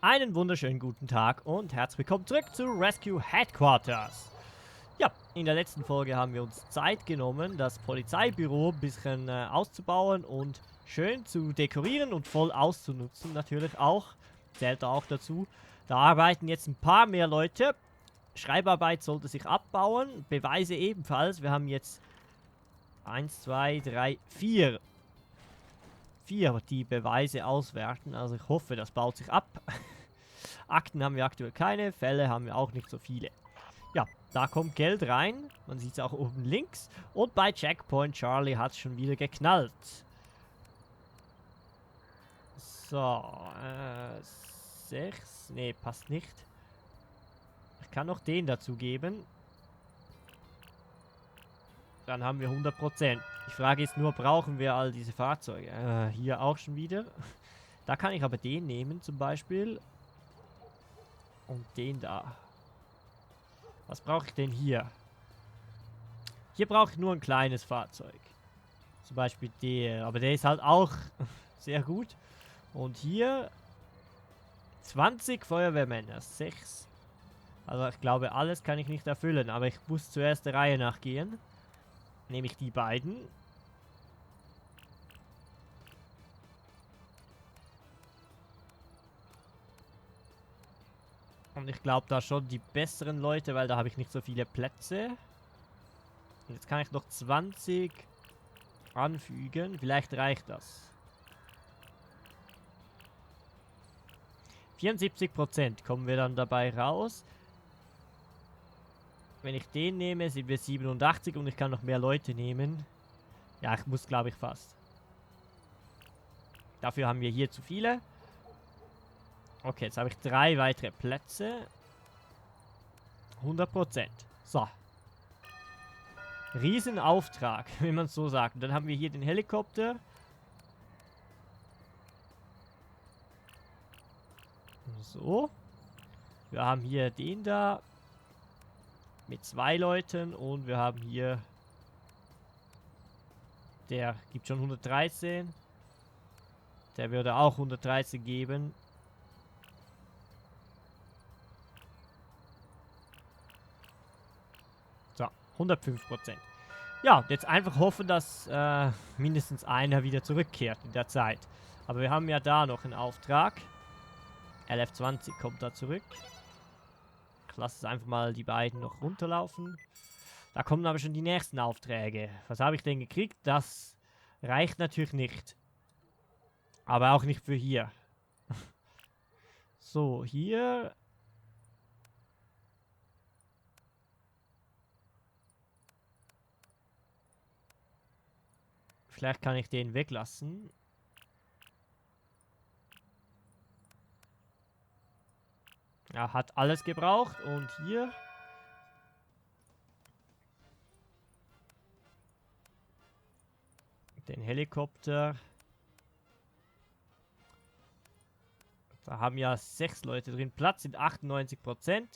Einen wunderschönen guten Tag und herzlich willkommen zurück zu Rescue Headquarters. Ja, in der letzten Folge haben wir uns Zeit genommen, das Polizeibüro ein bisschen auszubauen und schön zu dekorieren und voll auszunutzen. Natürlich auch, zählt da auch dazu. Da arbeiten jetzt ein paar mehr Leute. Schreibarbeit sollte sich abbauen, Beweise ebenfalls. Wir haben jetzt 1, 2, 3, 4 die Beweise auswerten. Also ich hoffe, das baut sich ab. Akten haben wir aktuell keine, Fälle haben wir auch nicht so viele. Ja, da kommt Geld rein. Man sieht es auch oben links. Und bei Checkpoint Charlie hat es schon wieder geknallt. So, 6. Nee, passt nicht. Ich kann noch den dazu geben. Dann haben wir 100%. Die Frage ist nur, brauchen wir all diese Fahrzeuge? Hier auch schon wieder. Da kann ich aber den nehmen zum Beispiel. Und den da. Was brauche ich denn hier? Hier brauche ich nur ein kleines Fahrzeug. Zum Beispiel der. Aber der ist halt auch sehr gut. Und hier 20 Feuerwehrmänner. 6. Also ich glaube, alles kann ich nicht erfüllen. Aber ich muss zuerst der Reihe nachgehen. Nehme ich die beiden. Und ich glaube da schon die besseren Leute, weil da habe ich nicht so viele Plätze. Und jetzt kann ich noch 20 anfügen. Vielleicht reicht das. 74% kommen wir dann dabei raus. Wenn ich den nehme, sind wir 87 und ich kann noch mehr Leute nehmen. Ja, ich muss, glaube ich, fast. Dafür haben wir hier zu viele. Okay, jetzt habe ich 3 weitere Plätze. 100%. So. Riesenauftrag, wenn man es so sagt. Und dann haben wir hier den Helikopter. So. Wir haben hier den da. Mit 2 Leuten. Und wir haben hier... Der gibt schon 113. Der würde auch 113 geben. So, 105%. Ja, jetzt einfach hoffen, dass mindestens einer wieder zurückkehrt in der Zeit. Aber wir haben ja da noch einen Auftrag. LF20 kommt da zurück. Ich lasse es einfach mal die beiden noch runterlaufen. Da kommen aber schon die nächsten Aufträge. Was habe ich denn gekriegt? Das reicht natürlich nicht. Aber auch nicht für hier. So, hier... Vielleicht kann ich den weglassen. Er hat alles gebraucht. Und hier... Den Helikopter. Da haben ja 6 Leute drin. Platz sind 98%.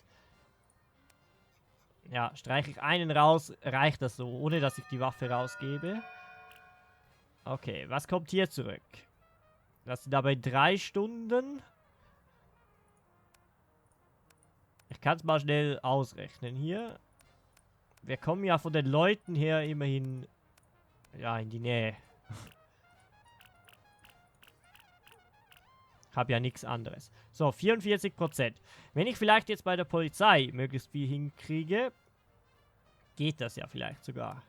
Ja, streiche ich einen raus, reicht das so, ohne dass ich die Waffe rausgebe. Okay, was kommt hier zurück? Das sind dabei 3 Stunden. Ich kann es mal schnell ausrechnen hier. Wir kommen ja von den Leuten her immerhin ja, in die Nähe. Habe ja nichts anderes. So, 44%. Wenn ich vielleicht jetzt bei der Polizei möglichst viel hinkriege, geht das ja vielleicht sogar.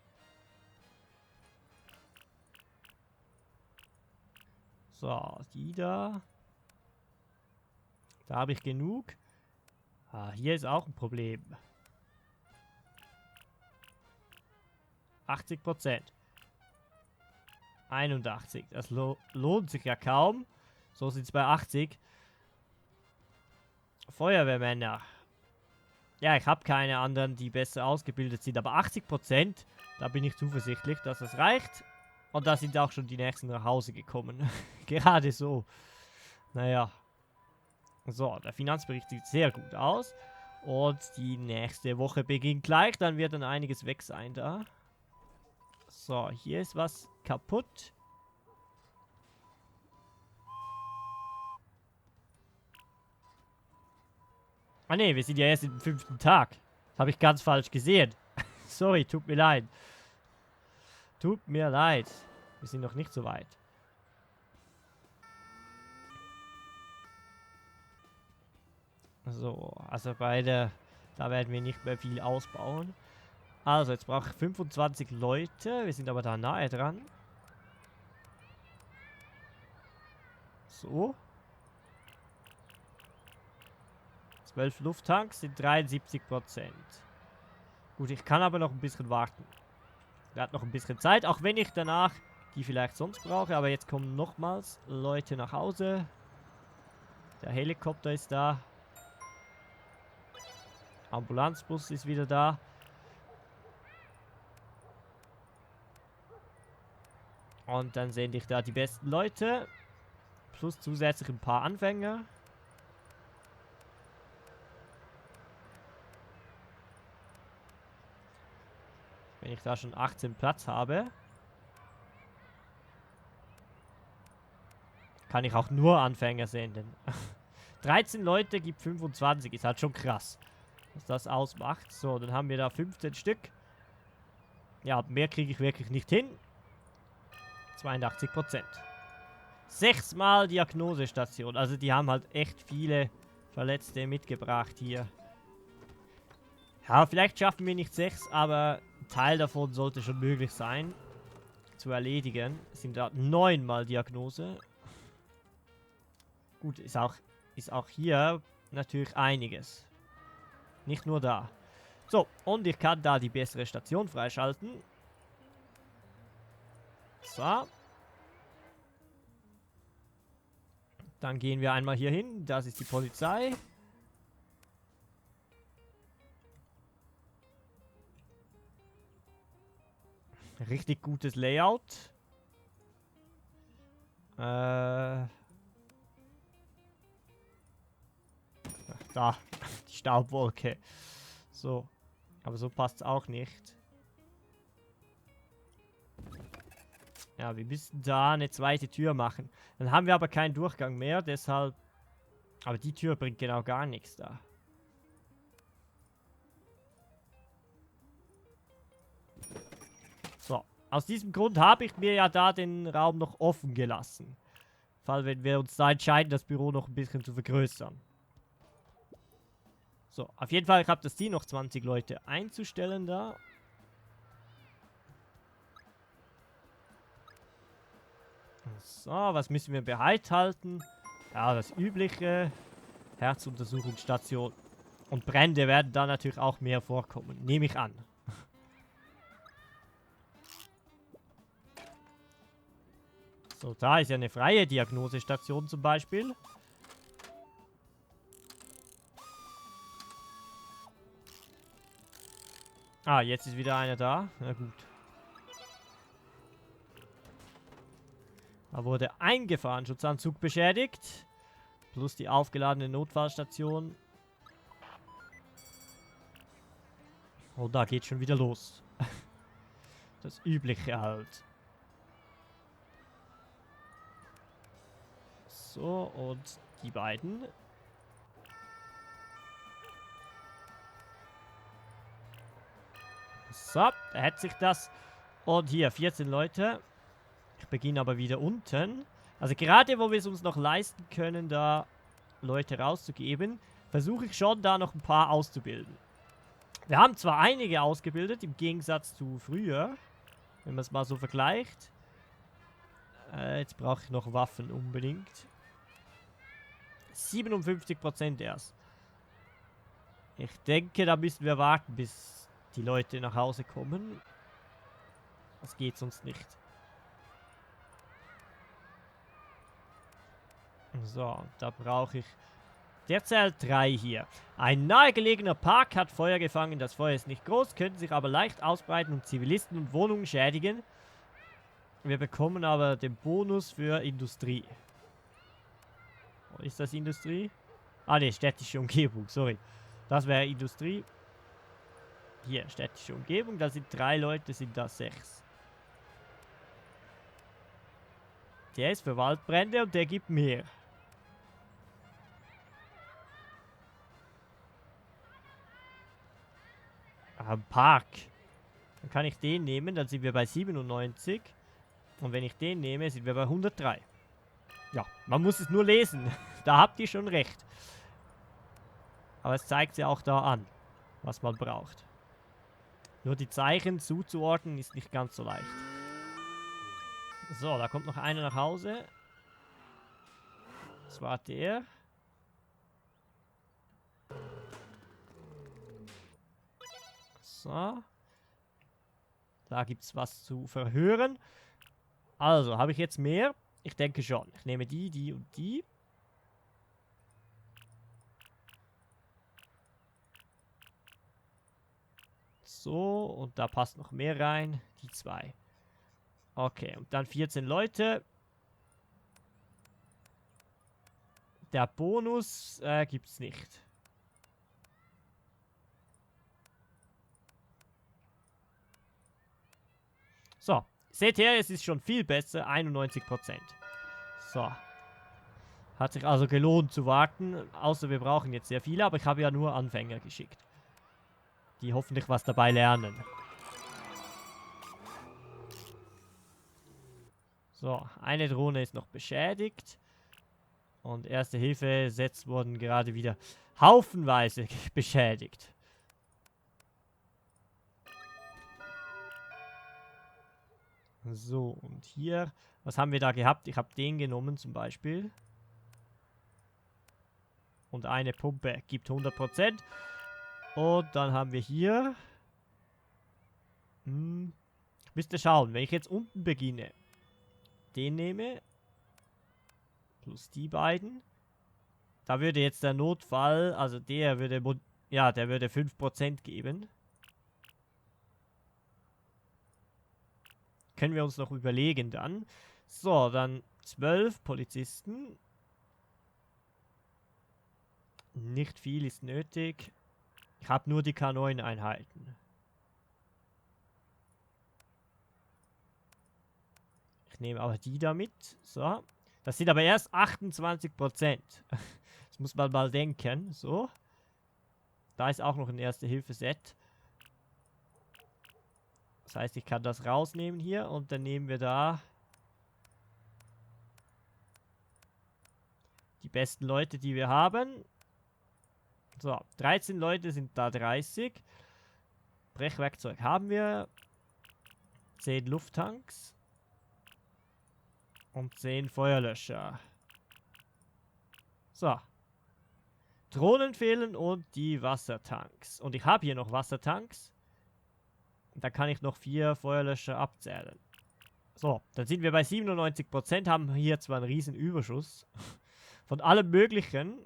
So, die da. Da habe ich genug. Ah, hier ist auch ein Problem. 80%. 81. Das lohnt sich ja kaum. So sind es bei 80. Feuerwehrmänner. Ja, ich habe keine anderen, die besser ausgebildet sind. Aber 80%, da bin ich zuversichtlich, dass das reicht. Und da sind auch schon die nächsten nach Hause gekommen. Gerade so. Naja. So, der Finanzbericht sieht sehr gut aus. Und die nächste Woche beginnt gleich. Dann wird dann einiges weg sein da. So, hier ist was kaputt. Ah ne, wir sind ja erst im 5. Tag. Das habe ich ganz falsch gesehen. Sorry, tut mir leid. Tut mir leid. Wir sind noch nicht so weit. So, also beide, da werden wir nicht mehr viel ausbauen. Also, jetzt brauche ich 25 Leute. Wir sind aber da nahe dran. So. 12 Lufttanks sind 73%. Gut, ich kann aber noch ein bisschen warten. Er hat noch ein bisschen Zeit, auch wenn ich danach die vielleicht sonst brauche. Aber jetzt kommen nochmals Leute nach Hause. Der Helikopter ist da. Ambulanzbus ist wieder da. Und dann sehen dich da die besten Leute. Plus zusätzlich ein paar Anfänger. Wenn ich da schon 18 Platz habe, kann ich auch nur Anfänger senden. 13 Leute gibt 25. Ist halt schon krass, was das ausmacht. So, dann haben wir da 15 Stück. Ja, mehr kriege ich wirklich nicht hin. 82%. 6-mal Diagnosestation. Also die haben halt echt viele Verletzte mitgebracht hier. Ja, vielleicht schaffen wir nicht 6, aber ein Teil davon sollte schon möglich sein zu erledigen. Es sind da 9-mal Diagnose. Gut, ist auch hier natürlich einiges. Nicht nur da. So, und ich kann da die bessere Station freischalten. So. Dann gehen wir einmal hier hin. Das ist die Polizei. Richtig gutes Layout. Da. Die Staubwolke. So. Aber so passt es auch nicht. Ja, wir müssen da eine zweite Tür machen. Dann haben wir aber keinen Durchgang mehr, deshalb... Aber die Tür bringt genau gar nichts da. So, aus diesem Grund habe ich mir ja da den Raum noch offen gelassen. Fall, wenn wir uns da entscheiden, das Büro noch ein bisschen zu vergrößern. So, auf jeden Fall, ich habe das Ziel, noch 20 Leute einzustellen da. So, was müssen wir bereithalten? Ja, das übliche. Herzuntersuchungsstation. Und Brände werden da natürlich auch mehr vorkommen. Nehme ich an. So, da ist ja eine freie Diagnosestation zum Beispiel. Ah, jetzt ist wieder einer da. Na gut. Da wurde ein Gefahrenschutzanzug beschädigt. Plus die aufgeladene Notfallstation. Und da geht schon wieder los. Das Übliche halt. So, und die beiden. So, da hätte sich das. Und hier, 14 Leute. Ich beginne aber wieder unten. Also gerade, wo wir es uns noch leisten können, da Leute rauszugeben, versuche ich schon, da noch ein paar auszubilden. Wir haben zwar einige ausgebildet, im Gegensatz zu früher, wenn man es mal so vergleicht. Jetzt brauche ich noch Waffen unbedingt. 57% erst. Ich denke, da müssen wir warten, bis die Leute nach Hause kommen. Das geht sonst nicht. So, da brauche ich derzeit 3 hier. Ein nahegelegener Park hat Feuer gefangen. Das Feuer ist nicht groß, könnte sich aber leicht ausbreiten und Zivilisten und Wohnungen schädigen. Wir bekommen aber den Bonus für Industrie. Ist das Industrie? Ah ne, städtische Umgebung, sorry. Das wäre Industrie. Hier, städtische Umgebung. Da sind 3 Leute, sind da 6. Der ist für Waldbrände und der gibt mehr. Am Park. Dann kann ich den nehmen, dann sind wir bei 97. Und wenn ich den nehme, sind wir bei 103. Ja, man muss es nur lesen. Da habt ihr schon recht. Aber es zeigt ja auch da an, was man braucht. Nur die Zeichen zuzuordnen ist nicht ganz so leicht. So, da kommt noch einer nach Hause. Das war der. So. Da gibt es was zu verhören. Also, habe ich jetzt mehr? Ich denke schon. Ich nehme die, die und die. So, und da passt noch mehr rein. Die 2. Okay, und dann 14 Leute. Der Bonus gibt's nicht. So, seht ihr, es ist schon viel besser. 91%. So. Hat sich also gelohnt zu warten. Außer wir brauchen jetzt sehr viele, aber ich habe ja nur Anfänger geschickt. Die hoffentlich was dabei lernen. So, eine Drohne ist noch beschädigt. Und Erste Hilfe Sets wurden gerade wieder haufenweise beschädigt. So, und hier, was haben wir da gehabt? Ich habe den genommen zum Beispiel. Und eine Pumpe gibt 100%. Und dann haben wir hier... Ich müsste schauen, wenn ich jetzt unten beginne. Den nehme. Plus die beiden. Da würde jetzt der Notfall, also der würde, ja, der würde 5% geben. Können wir uns noch überlegen dann. So, dann 12 Polizisten. Nicht viel ist nötig. Ich habe nur die K9-Einheiten. Ich nehme aber die damit. So. Das sind aber erst 28%. Das muss man mal denken. So. Da ist auch noch ein Erste-Hilfe-Set. Das heißt, ich kann das rausnehmen hier und dann nehmen wir da die besten Leute, die wir haben. So, 13 Leute sind da 30. Brechwerkzeug haben wir. 10 Lufttanks. Und 10 Feuerlöscher. So. Drohnen fehlen und die Wassertanks. Und ich habe hier noch Wassertanks. Da kann ich noch 4 Feuerlöscher abzählen. So, dann sind wir bei 97%. Haben hier zwar einen riesen Überschuss. Von allem Möglichen.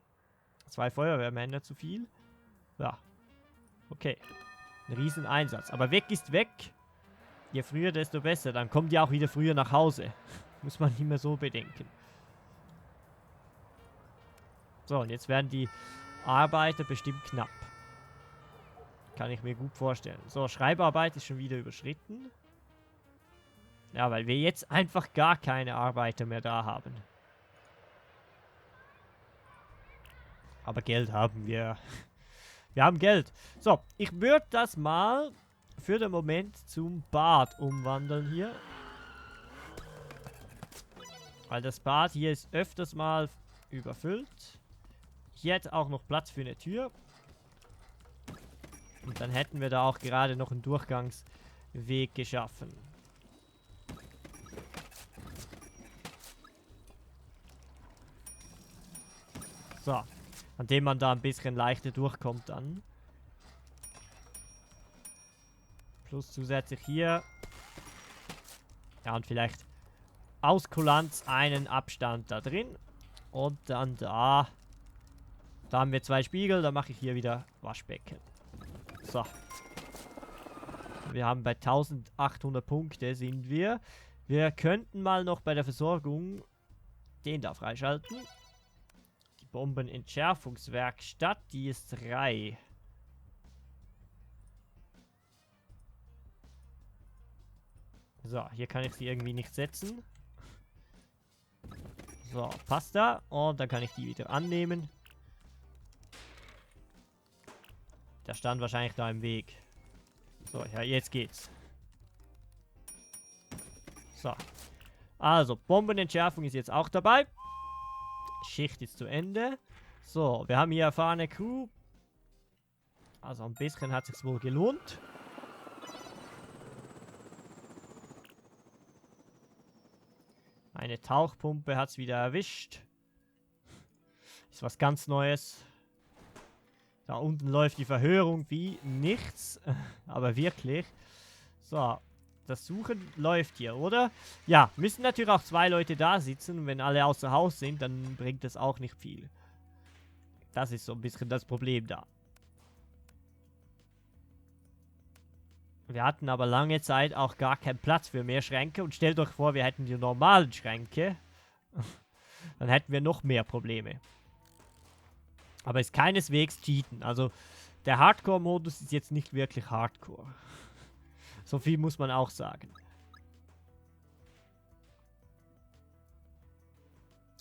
2 Feuerwehrmänner zu viel. Ja. Okay. Ein riesen Einsatz. Aber weg ist weg. Je früher, desto besser. Dann kommen die auch wieder früher nach Hause. Muss man nicht mehr so bedenken. So, und jetzt werden die Arbeiter bestimmt knapp. Kann ich mir gut vorstellen. So, Schreibarbeit ist schon wieder überschritten. Ja, weil wir jetzt einfach gar keine Arbeiter mehr da haben. Aber Geld haben wir. Wir haben Geld. So, ich würde das mal für den Moment zum Bad umwandeln hier. Weil das Bad hier ist öfters mal überfüllt. Hier hat auch noch Platz für eine Tür. Und dann hätten wir da auch gerade noch einen Durchgangsweg geschaffen. So. An dem man da ein bisschen leichter durchkommt dann. Plus zusätzlich hier. Ja, und vielleicht aus Kulanz einen Abstand da drin. Und dann da. Da haben wir 2 Spiegel. Da mache ich hier wieder Waschbecken. So. Wir haben bei 1800 Punkte sind wir. Wir könnten mal noch bei der Versorgung den da freischalten. Die Bombenentschärfungswerkstatt, die ist 3. So, hier kann ich sie irgendwie nicht setzen. So, passt da. Und dann kann ich die wieder annehmen. Der stand wahrscheinlich da im Weg. So, ja, jetzt geht's. So. Also, Bombenentschärfung ist jetzt auch dabei. Schicht ist zu Ende. So, wir haben hier erfahrene Crew. Also ein bisschen hat sich's wohl gelohnt. Eine Tauchpumpe hat's wieder erwischt. Ist was ganz Neues. Da unten läuft die Verhörung wie nichts. Aber wirklich. So. Das Suchen läuft hier, oder? Ja, müssen natürlich auch 2 Leute da sitzen. Und wenn alle außer Haus sind, dann bringt das auch nicht viel. Das ist so ein bisschen das Problem da. Wir hatten aber lange Zeit auch gar keinen Platz für mehr Schränke. Und stellt euch vor, wir hätten die normalen Schränke. Dann hätten wir noch mehr Probleme. Aber ist keineswegs Cheaten. Also der Hardcore-Modus ist jetzt nicht wirklich Hardcore. So viel muss man auch sagen.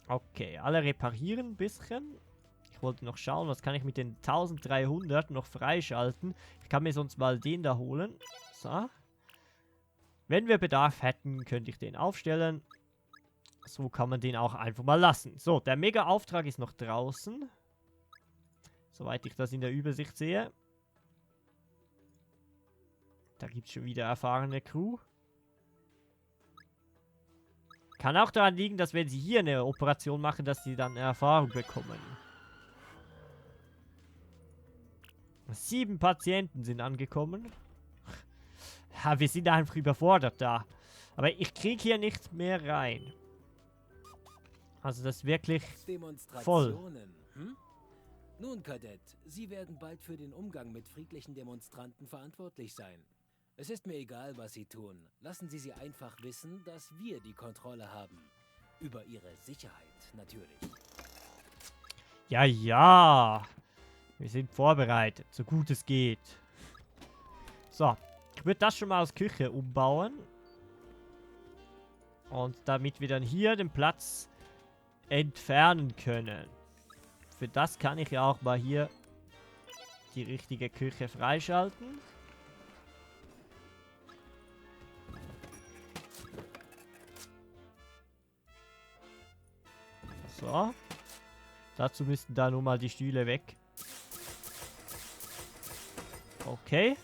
Okay, alle reparieren ein bisschen. Ich wollte noch schauen, was kann ich mit den 1300 noch freischalten. Ich kann mir sonst mal den da holen. So. Wenn wir Bedarf hätten, könnte ich den aufstellen. So kann man den auch einfach mal lassen. So, der Mega-Auftrag ist noch draußen. Soweit ich das in der Übersicht sehe. Da gibt es schon wieder erfahrene Crew. Kann auch daran liegen, dass wenn sie hier eine Operation machen, dass sie dann Erfahrung bekommen. 7 Patienten sind angekommen. Ja, wir sind einfach überfordert da. Aber ich kriege hier nicht mehr rein. Also das ist wirklich voll. Hm? Nun, Kadett, Sie werden bald für den Umgang mit friedlichen Demonstranten verantwortlich sein. Es ist mir egal, was Sie tun. Lassen Sie sie einfach wissen, dass wir die Kontrolle haben. Über ihre Sicherheit, natürlich. Ja, ja. Wir sind vorbereitet, so gut es geht. So, ich würde das schon mal als Küche umbauen. Und damit wir dann hier den Platz entfernen können. Für das kann ich ja auch mal hier die richtige Küche freischalten. So. Dazu müssten da nun mal die Stühle weg. Okay.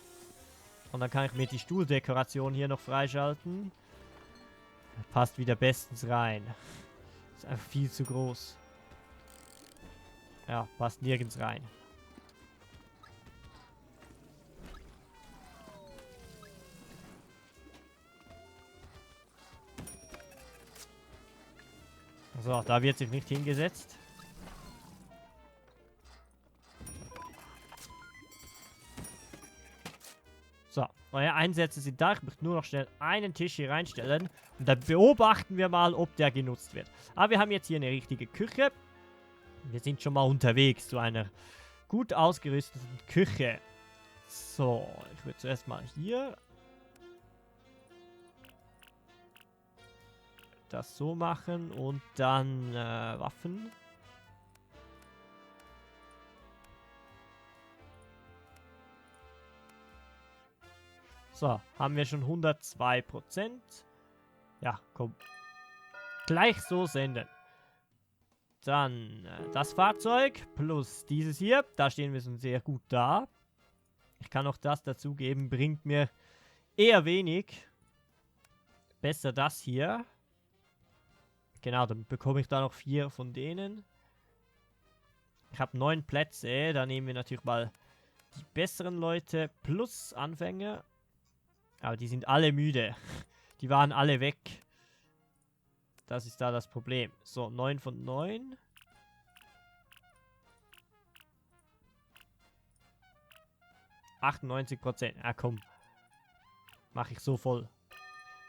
Und dann kann ich mir die Stuhldekoration hier noch freischalten. Passt wieder bestens rein. Ist einfach viel zu groß. Ja, passt nirgends rein. So, da wird sich nicht hingesetzt. So, neue Einsätze sind da. Ich möchte nur noch schnell einen Tisch hier reinstellen. Und dann beobachten wir mal, ob der genutzt wird. Aber wir haben jetzt hier eine richtige Küche. Wir sind schon mal unterwegs zu einer gut ausgerüsteten Küche. So, ich würde zuerst mal hier das so machen und dann Waffen. So, haben wir schon 102%. Ja, komm. Gleich so senden. Dann das Fahrzeug plus dieses hier. Da stehen wir schon sehr gut da. Ich kann auch das dazugeben. Bringt mir eher wenig. Besser das hier. Genau, dann bekomme ich da noch 4 von denen. Ich habe 9 Plätze. Da nehmen wir natürlich mal die besseren Leute plus Anfänger. Aber die sind alle müde. Die waren alle weg. Das ist da das Problem. So, 9 von 9. %. Ja, komm. Mache ich so voll.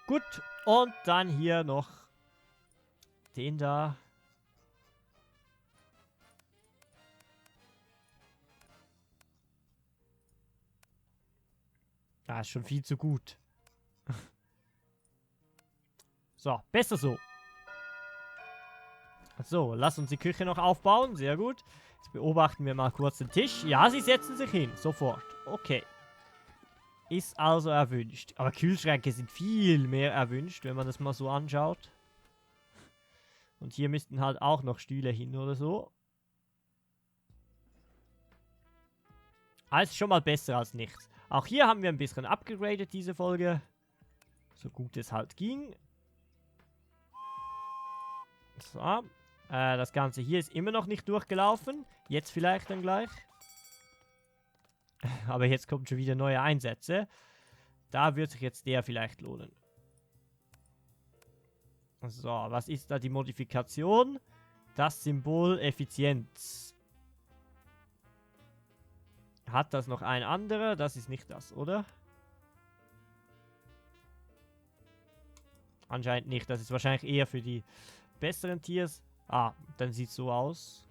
Gut. Und dann hier noch den da. Ah, ist schon viel zu gut. So, besser so. So, lass uns die Küche noch aufbauen. Sehr gut. Jetzt beobachten wir mal kurz den Tisch. Ja, sie setzen sich hin. Sofort. Okay. ist also erwünscht. Aber Kühlschränke sind viel mehr erwünscht, wenn man das mal so anschaut. Und hier müssten halt auch noch Stühle hin oder so. Also schon mal besser als nichts. Auch hier haben wir ein bisschen upgegradet, diese Folge. So gut es halt ging. So. Das Ganze hier ist immer noch nicht durchgelaufen. Jetzt vielleicht dann gleich. Aber jetzt kommen schon wieder neue Einsätze. Da wird sich jetzt der vielleicht lohnen. So, was ist da die Modifikation? Das Symbol Effizienz. Hat das noch ein anderer? Das ist nicht das, oder? Anscheinend nicht. Das ist wahrscheinlich eher für die besseren Tiers. Ah, dann sieht es so aus.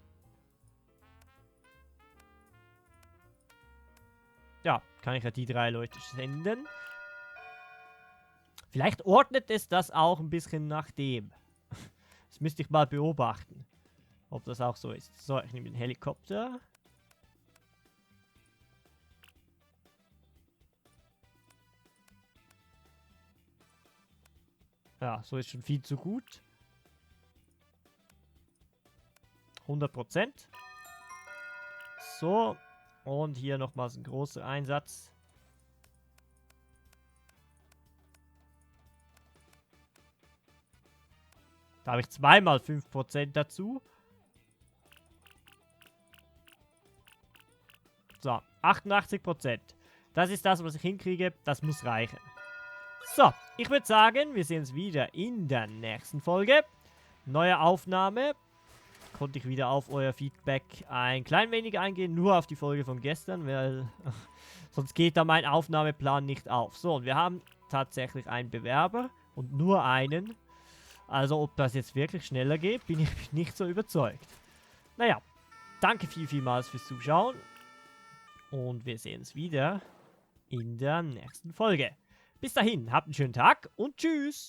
Ja, kann ich ja die 3 Leute senden. Vielleicht ordnet es das auch ein bisschen nach dem. Das müsste ich mal beobachten, ob das auch so ist. So, ich nehme den Helikopter. Ja, so ist schon viel zu gut. 100%. So. Und hier nochmals ein großer Einsatz. Da habe ich zweimal 5% dazu. So, 88%. Das ist das, was ich hinkriege. Das muss reichen. So, ich würde sagen, wir sehen uns wieder in der nächsten Folge. Neue Aufnahme. Konnte ich wieder auf euer Feedback ein klein wenig eingehen, nur auf die Folge von gestern, weil sonst geht da mein Aufnahmeplan nicht auf. So, und wir haben tatsächlich einen Bewerber und nur einen. Also ob das jetzt wirklich schneller geht, bin ich nicht so überzeugt. Naja, danke vielmals fürs Zuschauen und wir sehen uns wieder in der nächsten Folge. Bis dahin, habt einen schönen Tag und tschüss!